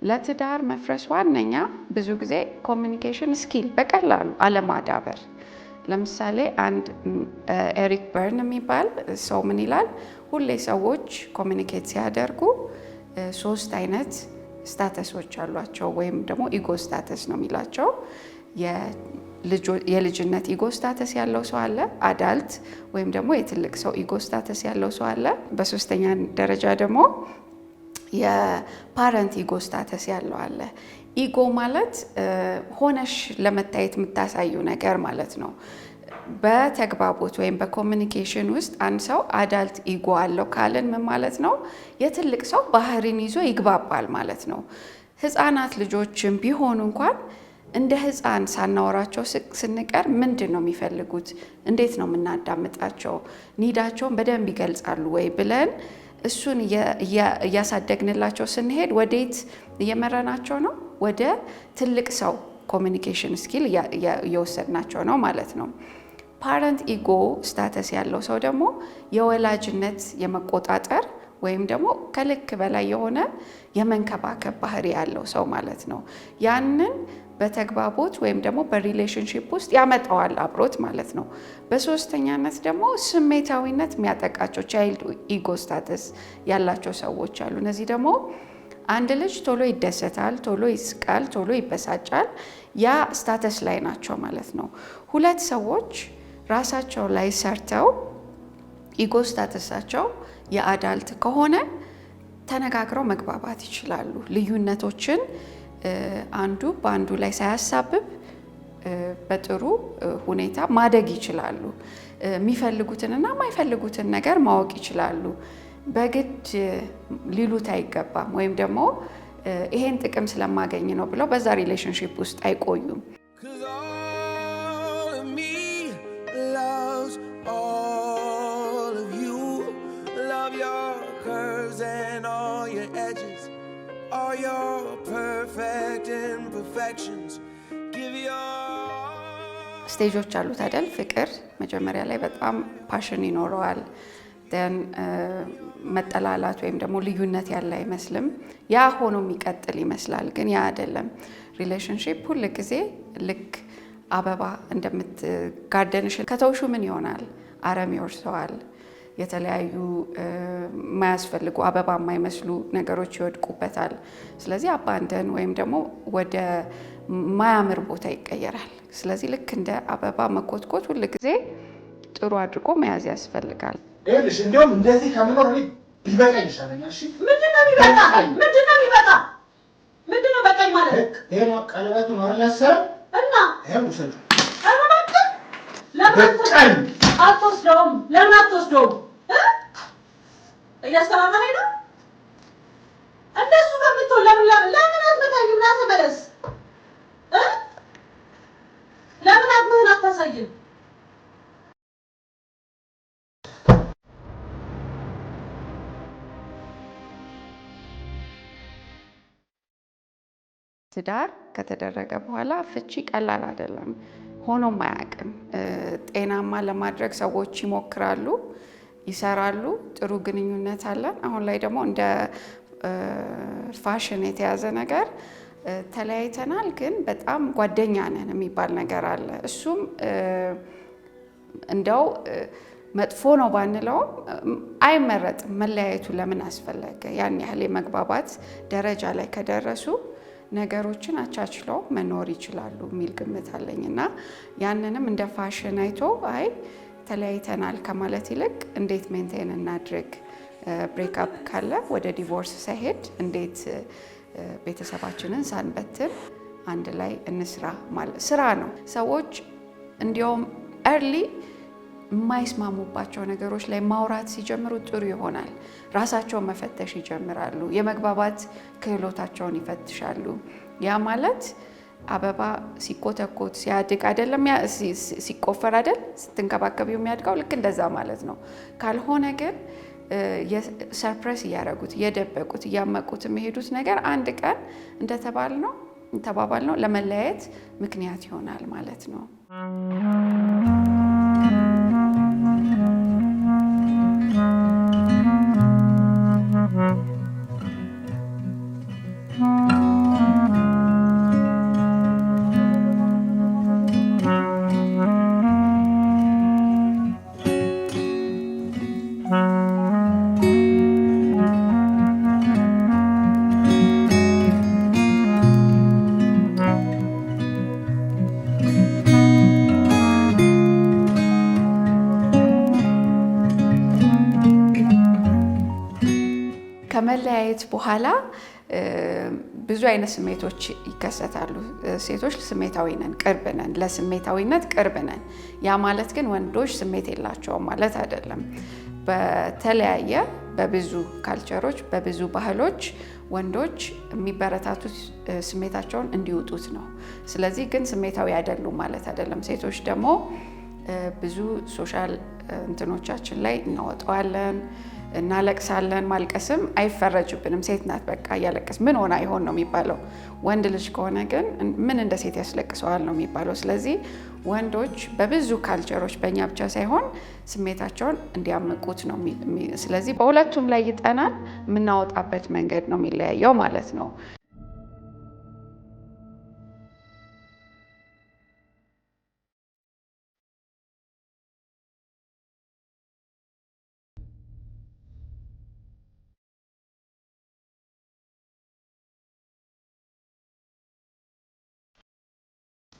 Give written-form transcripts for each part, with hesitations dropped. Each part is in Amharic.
ለትዳር መፍረስ ዋነኛ ብዙ ጊዜ ኮሚኒኬሽን ስኪል በቀላሉ አለማዳበር። ለምሳሌ አንድ ኤሪክ በርን የሚባል ሰው ምን ይላል? ሁሌ ሰዎች ኮሚኒኬት ሲያደርጉ 3 አይነት ስታተሶች አሏቸው፣ ወይም ደግሞ ኢጎ ስታተስ ነው የሚላቸው። የልጅነት ኢጎ ስታተስ ያለው ሰው አለ፣ አዳልት ወይም ደግሞ የትልቅ ሰው ኢጎ ስታተስ ያለው ሰው አለ። በሶስተኛ ደረጃ ደግሞ የፓረንት ኢጎ ስታተስ ያለው አለ። ኢጎ ማለት ሆነሽ ለመታየት የምታሳዩ ነገር ማለት ነው። በተግባቦት ወይም በኮሚኒኬሽን ውስጥ አንድ ሰው አዳልት ኢጎ አለው ካልን ምን ማለት ነው? የትልቅ ሰው ባህሪን ይዞ ይግባባል ማለት ነው። ህፃናት ልጆችን ቢሆኑ እንኳን እንደ ህፃን ሳናወራቸው ስንቀር ምንድን ነው የሚፈልጉት፣ እንዴት ነው የምናዳምጣቸው፣ ኒዳቸውን በደንብ ይገልጻሉ ወይ ብለን እሱን እያሳደግንላቸው ስንሄድ ወዴት እየመራናቸው ነው? ወደ ትልቅ ሰው ኮሚኒኬሽን ስኪል እየወሰድናቸው ነው ማለት ነው። ፓረንት ኢጎ ስታተስ ያለው ሰው ደግሞ የወላጅነት የመቆጣጠር ወይም ደግሞ ከልክ በላይ የሆነ የመንከባከብ ባህሪ ያለው ሰው ማለት ነው። ያንን በተግባቦት ወይም ደግሞ በሪሌሽንሺፕ ውስጥ ያመጣዋል አብሮት ማለት ነው። በሶስተኛነት ደግሞ ስሜታዊነት የሚያጠቃቸው ቻይልድ ኢጎ ስታተስ ያላቸው ሰዎች አሉ። እነዚህ ደግሞ አንድ ልጅ ቶሎ ይደሰታል፣ ቶሎ ይስቃል፣ ቶሎ ይበሳጫል። ያ ስታተስ ላይ ናቸው ማለት ነው። ሁለት ሰዎች ራሳቸው ላይ ሰርተው ኢጎ ስታተሳቸው የአዳልት ከሆነ ተነጋግረው መግባባት ይችላሉ። ልዩነቶችን አንዱ በአንዱ ላይ ሳያሳብብ በጥሩ ሁኔታ ማደግ ይችላሉ። የሚፈልጉትንና የማይፈልጉትን ነገር ማወቅ ይችላሉ። በግድ ሊሉት አይገባም፣ ወይም ደግሞ ይሄን ጥቅም ስለማገኝ ነው ብለው በዛ ሪሌሽንሺፕ ውስጥ አይቆዩም። ስቴጆች አሉት አይደል? ፍቅር መጀመሪያ ላይ በጣም ፓሽን ይኖረዋል። ደን መጠላላት ወይም ደግሞ ልዩነት ያለ አይመስልም። ያ ሆኖ የሚቀጥል ይመስላል፣ ግን ያ አይደለም። ሪሌሽንሺፕ ሁል ጊዜ ልክ አበባ እንደምትጋርደንሽ ከተውሹ ምን ይሆናል? አረም ይወርሰዋል። የተለያዩ የማያስፈልጉ አበባ የማይመስሉ ነገሮች ይወድቁበታል። ስለዚህ አባንደን ወይም ደግሞ ወደ ማያምር ቦታ ይቀየራል። ስለዚህ ልክ እንደ አበባ መኮትኮት ሁል ጊዜ ጥሩ አድርጎ መያዝ ያስፈልጋል። ይኸውልሽ እንዲያውም እንደዚህ ከምኖር ቢበቃኝ ይሻለኛል። እሺ ምንድነው ቢበቃ? ምንድነው ቢበቃ? ምንድነው በቃኝ ማለት? ይሄ ነው ቀለበቱ ነው ያሰረው እና ይሄው ውሰዱ። ለምን አትወስደውም? ለምን አትወስደውም? እያስተማመነኝ ነው። እንደሱ ከምትሆን ለምን አትመታኝም? ና ተመለስ። ለምን አትምህን አታሳይም? ትዳር ከተደረገ በኋላ ፍቺ ቀላል አይደለም፣ ሆኖም አያውቅም። ጤናማ ለማድረግ ሰዎች ይሞክራሉ፣ ይሰራሉ፣ ጥሩ ግንኙነት አለን። አሁን ላይ ደግሞ እንደ ፋሽን የተያዘ ነገር ተለያይተናል ግን በጣም ጓደኛ ነን የሚባል ነገር አለ። እሱም እንደው መጥፎ ነው ባንለውም አይመረጥም። መለያየቱ ለምን አስፈለገ? ያን ያህል የመግባባት ደረጃ ላይ ከደረሱ ነገሮችን አቻችለው መኖር ይችላሉ የሚል ግምት አለኝ እና ያንንም እንደ ፋሽን አይቶ አይ ተለያይተናል ከማለት ይልቅ እንዴት ሜንቴን እናድርግ፣ ብሬክአፕ ካለ ወደ ዲቮርስ ሳይሄድ እንዴት ቤተሰባችንን ሳንበትን አንድ ላይ እንስራ ማለት ስራ ነው። ሰዎች እንዲያውም እርሊ የማይስማሙባቸው ነገሮች ላይ ማውራት ሲጀምሩ ጥሩ ይሆናል። ራሳቸውን መፈተሽ ይጀምራሉ። የመግባባት ክህሎታቸውን ይፈትሻሉ። ያ ማለት አበባ ሲኮተኮት ሲያድግ አይደለም፣ ሲቆፈር አይደል ስትንከባከቢው የሚያድገው፣ ልክ እንደዛ ማለት ነው። ካልሆነ ግን ሰርፕረስ እያደረጉት እየደበቁት እያመቁት የሚሄዱት ነገር አንድ ቀን እንደተባባልነው ለመለያየት ምክንያት ይሆናል ማለት ነው። ከመለያየት በኋላ ብዙ አይነት ስሜቶች ይከሰታሉ። ሴቶች ስሜታዊ ነን፣ ቅርብ ነን፣ ለስሜታዊነት ቅርብ ነን። ያ ማለት ግን ወንዶች ስሜት የላቸውም ማለት አይደለም። በተለያየ በብዙ ካልቸሮች በብዙ ባህሎች ወንዶች የሚበረታቱት ስሜታቸውን እንዲወጡት ነው። ስለዚህ ግን ስሜታዊ አይደሉም ማለት አይደለም። ሴቶች ደግሞ ብዙ ሶሻል እንትኖቻችን ላይ እናወጣዋለን፣ እናለቅሳለን። ማልቀስም አይፈረጅብንም። ሴት ናት በቃ እያለቀስ ምን ሆና ይሆን ነው የሚባለው። ወንድ ልጅ ከሆነ ግን ምን እንደ ሴት ያስለቅሰዋል ነው የሚባለው። ስለዚህ ወንዶች በብዙ ካልቸሮች በእኛ ብቻ ሳይሆን ስሜታቸውን እንዲያምቁት ነው። ስለዚህ በሁለቱም ላይ ይጠናል። የምናወጣበት መንገድ ነው የሚለያየው ማለት ነው።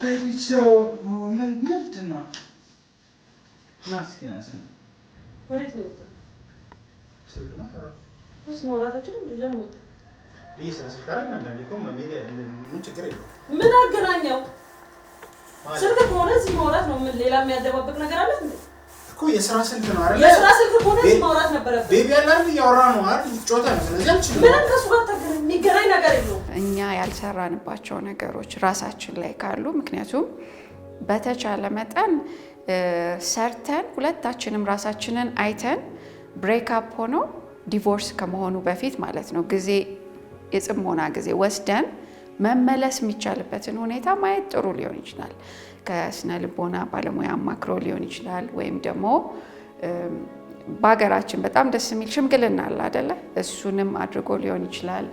በልጅው ምንድን ነው? ናስኪናስ ወዴት ነው? ምን አገናኘው? ስልክ ከሆነ እዚህ ማውራት ነው። ምን ሌላ የሚያደባብቅ ነገር አለ እንዴ? እኮ የስራ ስልክ ነው አይደል? የስራ ስልክ ከሆነ እዚህ ማውራት ነበረብን። ቤቢ ያላል እያወራ ነው አይደል? ጮታ ነው። ስለዚህ አንቺ ምንም ከሱ ጋር የሚገናኝ ነገር የለውም። እኛ ያልሰራንባቸው ነገሮች ራሳችን ላይ ካሉ፣ ምክንያቱም በተቻለ መጠን ሰርተን ሁለታችንም ራሳችንን አይተን ብሬክአፕ ሆኖ ዲቮርስ ከመሆኑ በፊት ማለት ነው ጊዜ የጽሞና ጊዜ ወስደን መመለስ የሚቻልበትን ሁኔታ ማየት ጥሩ ሊሆን ይችላል። ከስነ ልቦና ባለሙያ አማክሮ ሊሆን ይችላል። ወይም ደግሞ በሀገራችን በጣም ደስ የሚል ሽምግልና አለ አይደለ? እሱንም አድርጎ ሊሆን ይችላል።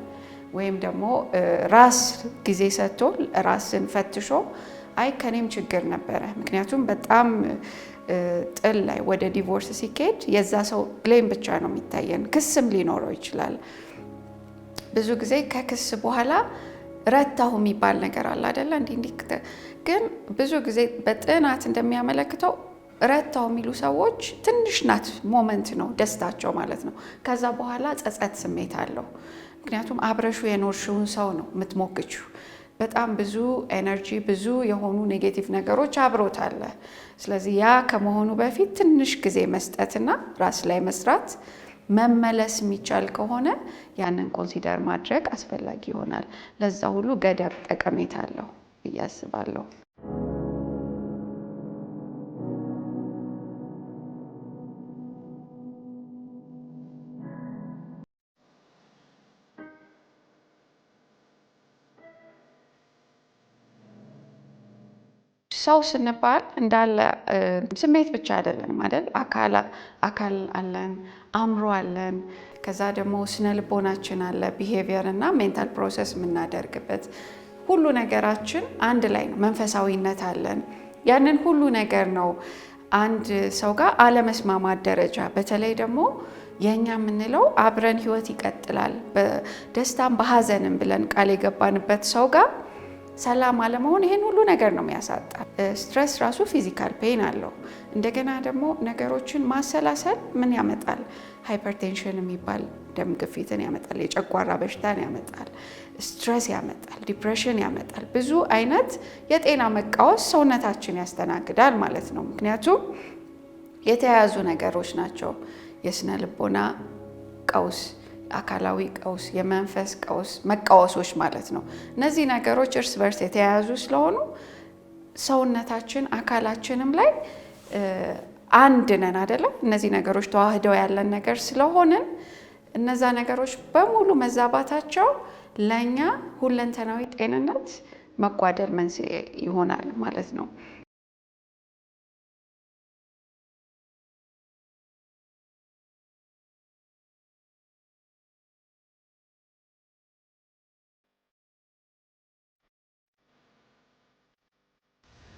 ወይም ደግሞ ራስ ጊዜ ሰጥቶ ራስን ፈትሾ አይ ከኔም ችግር ነበረ። ምክንያቱም በጣም ጥል ላይ ወደ ዲቮርስ ሲካሄድ የዛ ሰው ብሌም ብቻ ነው የሚታየን። ክስም ሊኖረው ይችላል። ብዙ ጊዜ ከክስ በኋላ ረታሁ የሚባል ነገር አለ አይደለ? እንዲህ ግን ብዙ ጊዜ በጥናት እንደሚያመለክተው ረታው የሚሉ ሰዎች ትንሽ ናት ሞመንት ነው ደስታቸው ማለት ነው። ከዛ በኋላ ጸጸት ስሜት አለው። ምክንያቱም አብረሹ የኖርሽውን ሰው ነው የምትሞክችው። በጣም ብዙ ኤነርጂ፣ ብዙ የሆኑ ኔጌቲቭ ነገሮች አብሮት አለ። ስለዚህ ያ ከመሆኑ በፊት ትንሽ ጊዜ መስጠትና ራስ ላይ መስራት፣ መመለስ የሚቻል ከሆነ ያንን ኮንሲደር ማድረግ አስፈላጊ ይሆናል። ለዛ ሁሉ ገደብ ጠቀሜታ አለው ብዬ አስባለሁ። ሰው ስንባል እንዳለ ስሜት ብቻ አይደለም አይደል? አካል አለን፣ አእምሮ አለን፣ ከዛ ደግሞ ስነ ልቦናችን አለ፣ ቢሄቪየር እና ሜንታል ፕሮሰስ የምናደርግበት ሁሉ ነገራችን አንድ ላይ ነው። መንፈሳዊነት አለን። ያንን ሁሉ ነገር ነው አንድ ሰው ጋር አለመስማማት ደረጃ፣ በተለይ ደግሞ የኛ የምንለው አብረን ህይወት ይቀጥላል በደስታም በሀዘንም ብለን ቃል የገባንበት ሰው ጋር ሰላም አለመሆን ይሄን ሁሉ ነገር ነው የሚያሳጣ። ስትረስ ራሱ ፊዚካል ፔን አለው። እንደገና ደግሞ ነገሮችን ማሰላሰል ምን ያመጣል? ሃይፐርቴንሽን የሚባል ደም ግፊትን ያመጣል፣ የጨጓራ በሽታን ያመጣል፣ ስትረስ ያመጣል፣ ዲፕሬሽን ያመጣል። ብዙ አይነት የጤና መቃወስ ሰውነታችን ያስተናግዳል ማለት ነው። ምክንያቱም የተያያዙ ነገሮች ናቸው። የስነ ልቦና ቀውስ፣ አካላዊ ቀውስ፣ የመንፈስ ቀውስ፣ መቃወሶች ማለት ነው። እነዚህ ነገሮች እርስ በርስ የተያያዙ ስለሆኑ ሰውነታችን አካላችንም ላይ አንድ ነን አይደለም። እነዚህ ነገሮች ተዋህደው ያለን ነገር ስለሆንን እነዛ ነገሮች በሙሉ መዛባታቸው ለእኛ ሁለንተናዊ ጤንነት መጓደል መንስኤ ይሆናል ማለት ነው።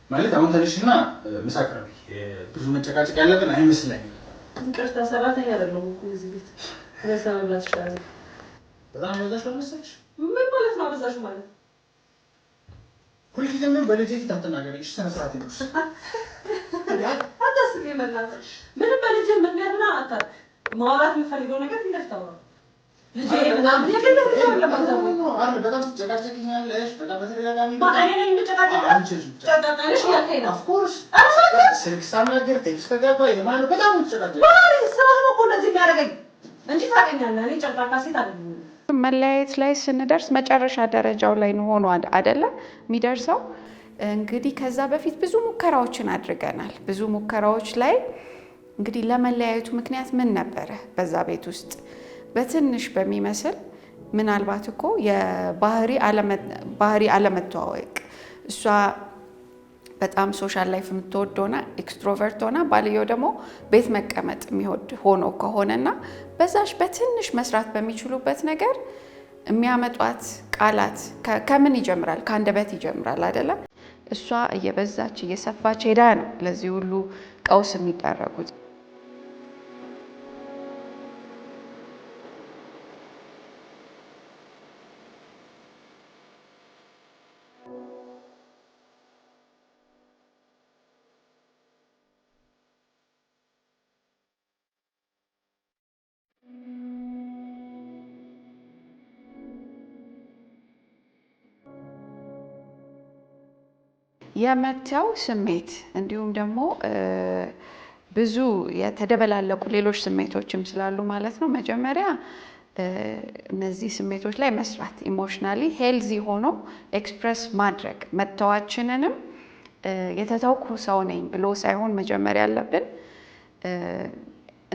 ማለት አሁን ተነሽና ምሳ አቅርቢ። ብዙ መጨቃጨቅ ያለብን አይመስለኝም። ይቅርታ ሰራተኛ አይደለሁም እኮ እዚህ ቤት። ለዛ መብላት ይችላል። በጣም ያዛሽ ነው መሰለሽ። ምን ማለት ነው አበዛሽ ማለት? ሁልጊዜ ምን በልጄ ፊት አትናገሪ። እሺ ስነ ስርዓት ይኑርሽ። አታስቢ መናገር። ምንም በልጄ ምክንያት ነው አታ ማውራት የምፈልገው ነገር እንደታወራ መለያየት ላይ ስንደርስ መጨረሻ ደረጃው ላይ ሆኖ አይደለ የሚደርሰው። እንግዲህ ከዛ በፊት ብዙ ሙከራዎችን አድርገናል። ብዙ ሙከራዎች ላይ እንግዲህ ለመለያየቱ ምክንያት ምን ነበረ? በዛ ቤት ውስጥ በትንሽ በሚመስል ምናልባት እኮ የባህሪ አለመተዋወቅ፣ እሷ በጣም ሶሻል ላይፍ የምትወድ ሆና ኤክስትሮቨርት ሆና ባልየው ደግሞ ቤት መቀመጥ የሚወድ ሆኖ ከሆነና በዛሽ በትንሽ መስራት በሚችሉበት ነገር የሚያመጧት ቃላት ከምን ይጀምራል? ከአንደበት ይጀምራል አይደለም? እሷ እየበዛች እየሰፋች ሄዳ ነው ለዚህ ሁሉ ቀውስ የሚዳረጉት። የመተው ስሜት እንዲሁም ደግሞ ብዙ የተደበላለቁ ሌሎች ስሜቶችም ስላሉ ማለት ነው። መጀመሪያ እነዚህ ስሜቶች ላይ መስራት፣ ኢሞሽናሊ ሄልዚ ሆኖ ኤክስፕረስ ማድረግ፣ መተዋችንንም የተተውኩ ሰው ነኝ ብሎ ሳይሆን መጀመሪያ ያለብን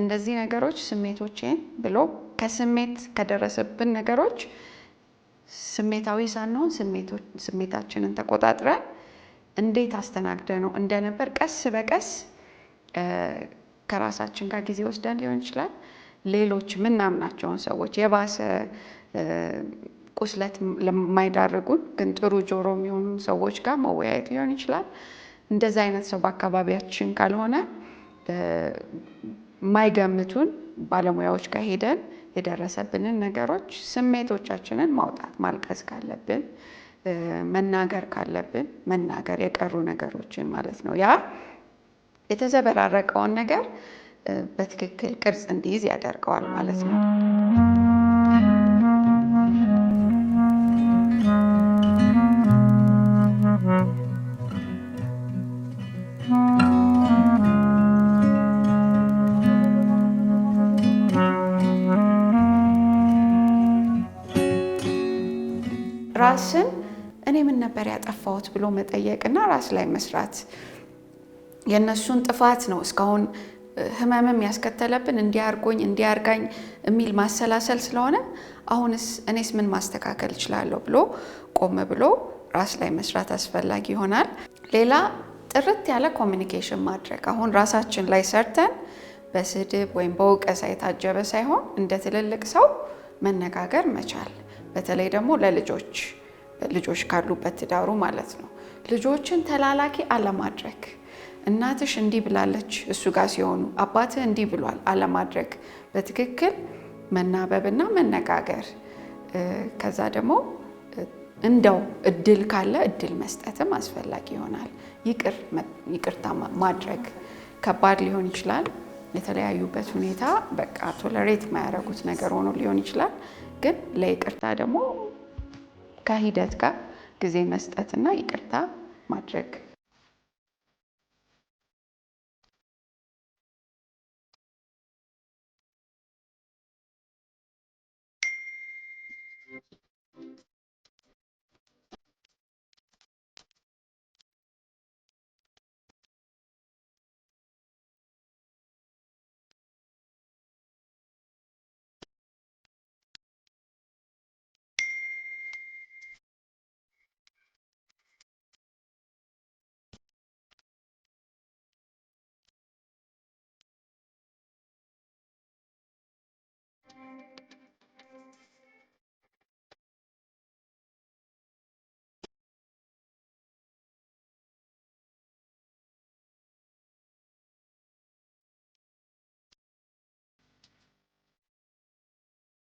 እንደዚህ ነገሮች ስሜቶቼን ብሎ ከስሜት ከደረሰብን ነገሮች ስሜታዊ ሳንሆን ስሜታችንን ተቆጣጥረን እንዴት አስተናግደ ነው እንደነበር ቀስ በቀስ ከራሳችን ጋር ጊዜ ወስደን ሊሆን ይችላል። ሌሎች ምናምናቸውን ሰዎች የባሰ ቁስለት ለማይዳርጉን ግን ጥሩ ጆሮ የሚሆኑ ሰዎች ጋር መወያየት ሊሆን ይችላል። እንደዛ አይነት ሰው በአካባቢያችን ካልሆነ የማይገምቱን ባለሙያዎች ጋር ሄደን የደረሰብንን ነገሮች ስሜቶቻችንን ማውጣት፣ ማልቀስ ካለብን መናገር ካለብን መናገር፣ የቀሩ ነገሮችን ማለት ነው። ያ የተዘበራረቀውን ነገር በትክክል ቅርጽ እንዲይዝ ያደርገዋል ማለት ነው። ራስን እኔ ምን ነበር ያጠፋሁት ብሎ መጠየቅና ራስ ላይ መስራት። የእነሱን ጥፋት ነው እስካሁን ህመምም ያስከተለብን እንዲያርጎኝ እንዲያርጋኝ የሚል ማሰላሰል ስለሆነ አሁንስ እኔስ ምን ማስተካከል እችላለሁ ብሎ ቆም ብሎ ራስ ላይ መስራት አስፈላጊ ይሆናል። ሌላ ጥርት ያለ ኮሚኒኬሽን ማድረግ። አሁን ራሳችን ላይ ሰርተን በስድብ ወይም በውቀሳ የታጀበ ሳይሆን እንደ ትልልቅ ሰው መነጋገር መቻል። በተለይ ደግሞ ልጆች ካሉበት ትዳሩ ማለት ነው። ልጆችን ተላላኪ አለማድረግ። እናትሽ እንዲህ ብላለች እሱ ጋር ሲሆኑ አባትህ እንዲህ ብሏል አለማድረግ። በትክክል መናበብና መነጋገር። ከዛ ደግሞ እንደው እድል ካለ እድል መስጠትም አስፈላጊ ይሆናል። ይቅርታ ማድረግ ከባድ ሊሆን ይችላል። የተለያዩበት ሁኔታ በቃ ቶለሬት የማያደርጉት ነገር ሆኖ ሊሆን ይችላል። ግን ለይቅርታ ደግሞ ከሂደት ጋር ጊዜ መስጠትና ይቅርታ ማድረግ